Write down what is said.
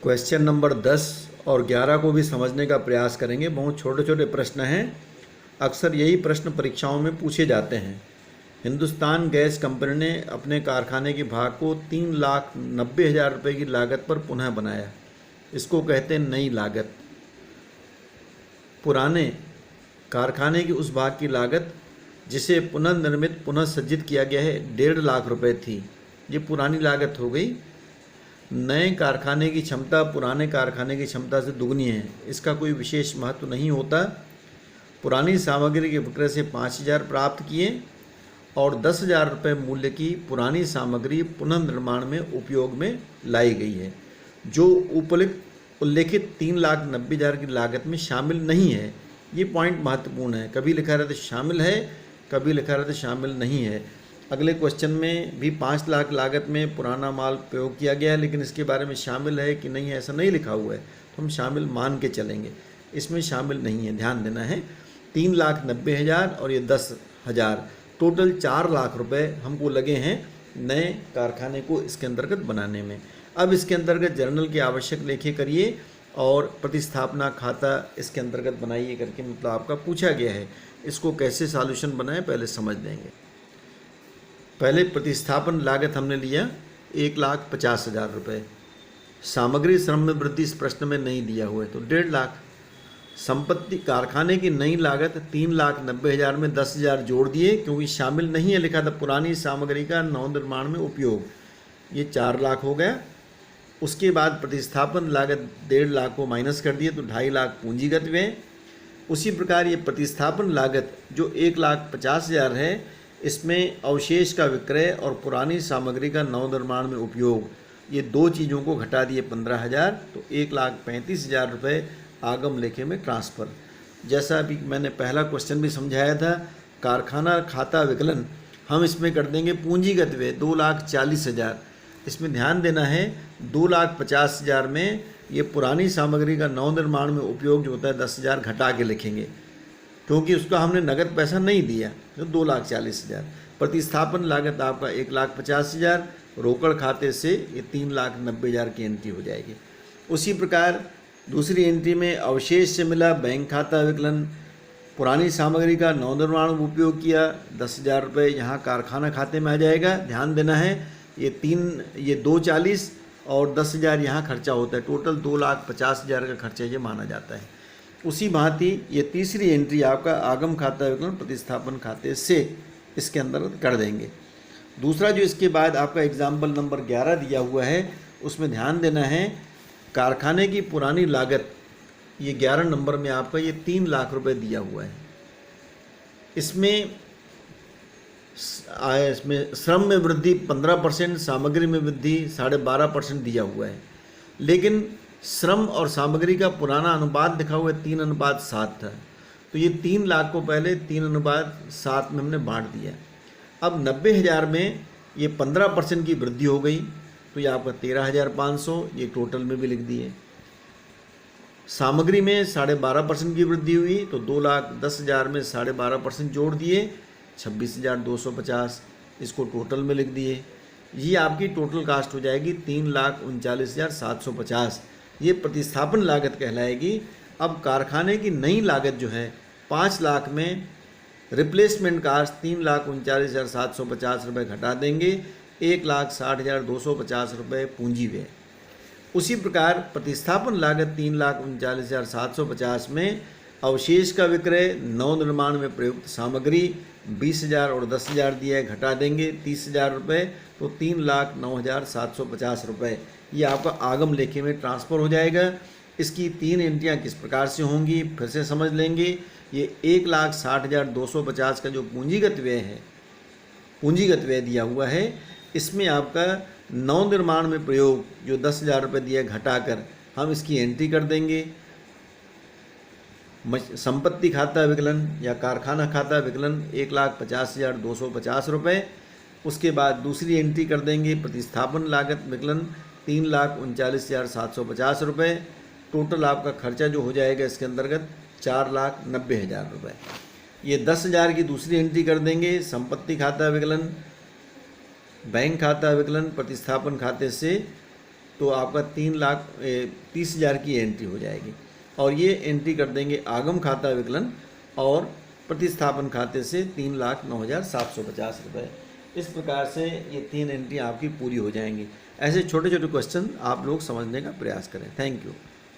Question number 10 और 11 को भी समझने का प्रयास करेंगे। बहुत छोटे छोटे प्रश्न हैं, अक्सर यही प्रश्न परीक्षाओं में पूछे जाते हैं। हिंदुस्तान गैस कंपनी ने अपने कारखाने के भाग को 3,90,000 रुपये की लागत पर पुनः बनाया। इसको कहते हैं नई लागत। पुराने कारखाने की उस भाग की लागत जिसे पुनर्निर्मित पुनःसज्जित किया गया है 1.5 लाख रुपए थी। ये पुरानी लागत हो गई। नए कारखाने की क्षमता पुराने कारखाने की क्षमता से दुगनी है, इसका कोई विशेष महत्व नहीं होता। पुरानी सामग्री के विक्रय से 5,000 प्राप्त किए और 10,000 रुपये मूल्य की पुरानी सामग्री पुनर्निर्माण में उपयोग में लाई गई है, जो उल्लेखित 3,90,000 की लागत में शामिल नहीं है। ये पॉइंट महत्वपूर्ण है। कभी लिखा रहता है शामिल है, कभी लिखा रहता है शामिल नहीं है। अगले क्वेश्चन में भी 5 लाख लागत में पुराना माल प्रयोग किया गया है, लेकिन इसके बारे में शामिल है कि नहीं है ऐसा नहीं लिखा हुआ है, तो हम शामिल मान के चलेंगे। इसमें शामिल नहीं है, ध्यान देना है। 3,90,000 और ये 10,000, टोटल 4 लाख रुपए हमको लगे हैं नए कारखाने को इसके अंतर्गत बनाने में। अब इसके अंतर्गत जर्नल के आवश्यक लेखे करिए और प्रतिस्थापना खाता इसके अंतर्गत बनाइए करके मतलब आपका पूछा गया है। इसको कैसे सॉल्यूशन बनाएं पहले समझ लेंगे। पहले प्रतिस्थापन लागत हमने लिया 1,50,000 रुपये। सामग्री श्रम में वृद्धि इस प्रश्न में नहीं दिया हुआ है, तो 1.5 लाख। संपत्ति कारखाने की नई लागत 3,90,000 में 10,000 जोड़ दिए, क्योंकि शामिल नहीं है लिखा था पुरानी सामग्री का नवनिर्माण में उपयोग, ये 4 लाख हो गया। उसके बाद प्रतिस्थापन लागत 1.5 लाख को माइनस कर दिए तो 2.5 लाख पूंजीगत व्यय। उसी प्रकार ये प्रतिस्थापन लागत जो 1,50,000 है, इसमें अवशेष का विक्रय और पुरानी सामग्री का नवनिर्माण में उपयोग, ये दो चीज़ों को घटा दिए 15,000, तो 1,35,000 रुपये आगम लेखे में ट्रांसफ़र। जैसा अभी मैंने पहला क्वेश्चन भी समझाया था, कारखाना खाता विकलन हम इसमें कर देंगे पूंजीगत व्यय 2,40,000। इसमें ध्यान देना है 2,50,000 में ये पुरानी सामग्री का नवनिर्माण में उपयोग जो होता है 10,000 घटा के लिखेंगे, क्योंकि उसका हमने नगद पैसा नहीं दिया, तो 2,40,000। प्रतिस्थापन लागत आपका 1,50,000, रोकड़ खाते से ये 3,90,000 की एंट्री हो जाएगी। उसी प्रकार दूसरी एंट्री में अवशेष से मिला बैंक खाता विकलन, पुरानी सामग्री का नवनिर्माण में उपयोग किया 10,000 रुपये, यहाँ कारखाना खाते में आ जाएगा। ध्यान देना है ये 2,40 और 10,000 यहाँ खर्चा होता है, टोटल 2,50,000 का खर्चा ये माना जाता है। उसी भांति ये तीसरी एंट्री आपका आगम खाता विकलन प्रतिस्थापन खाते से इसके अंदर कर देंगे। दूसरा जो इसके बाद आपका एग्जाम्पल नंबर 11 दिया हुआ है, उसमें ध्यान देना है कारखाने की पुरानी लागत, ये 11 नंबर में आपका ये 3 लाख रुपए दिया हुआ है। इसमें श्रम में वृद्धि 15%, सामग्री में वृद्धि 12.5% दिया हुआ है, लेकिन श्रम और सामग्री का पुराना अनुपात दिखा हुआ है 3:7 था, तो ये 3 लाख को पहले 3:7 में हमने बांट दिया। अब 90,000 में ये 15% की वृद्धि हो गई, तो ये आपका 13,500 ये टोटल में भी लिख दिए। सामग्री में 12.5% की वृद्धि हुई, तो 2,10,000 में 12.5% जोड़ दिए 26,250, इसको टोटल में लिख दिए। ये आपकी टोटल कास्ट हो जाएगी 3,39,750, ये प्रतिस्थापन लागत कहलाएगी। अब कारखाने की नई लागत जो है 5 लाख में रिप्लेसमेंट कास्ट 3,39,750 रुपये घटा देंगे, 1,60,250 रुपये पूंजी व्यय। उसी प्रकार प्रतिस्थापन लागत 3,39,750 में अवशेष का विक्रय नवनिर्माण में प्रयुक्त सामग्री 20,000 और 10,000 दिया है, घटा देंगे 30,000 रुपये, तो 3,09,750 रुपये ये आपका आगम लेखे में ट्रांसफ़र हो जाएगा। इसकी 3 एंट्रियाँ किस प्रकार से होंगी फिर से समझ लेंगे। ये 1,60,250 का जो पूंजीगत व्यय है, पूंजीगत व्यय दिया हुआ है, इसमें आपका नवनिर्माण में प्रयोग जो 10,000 रुपये दिया घटाकर हम इसकी एंट्री कर देंगे। संपत्ति खाता विकलन या कारखाना खाता विकलन 1,50,250 रुपये। उसके बाद दूसरी एंट्री कर देंगे प्रतिस्थापन लागत विकलन 3,39,750 रुपये। टोटल आपका खर्चा जो हो जाएगा इसके अंतर्गत 4,90,000 रुपये। ये 10,000 की दूसरी एंट्री कर देंगे संपत्ति खाता विकलन बैंक खाता विकलन प्रतिस्थापन खाते से तो आपका 3,30,000 की एंट्री हो जाएगी। और ये एंट्री कर देंगे आगम खाता विकलन और प्रतिस्थापन खाते से 3,09,750 रुपये। इस प्रकार से ये 3 एंट्री आपकी पूरी हो जाएंगी। ऐसे छोटे छोटे क्वेश्चन आप लोग समझने का प्रयास करें। Thank you.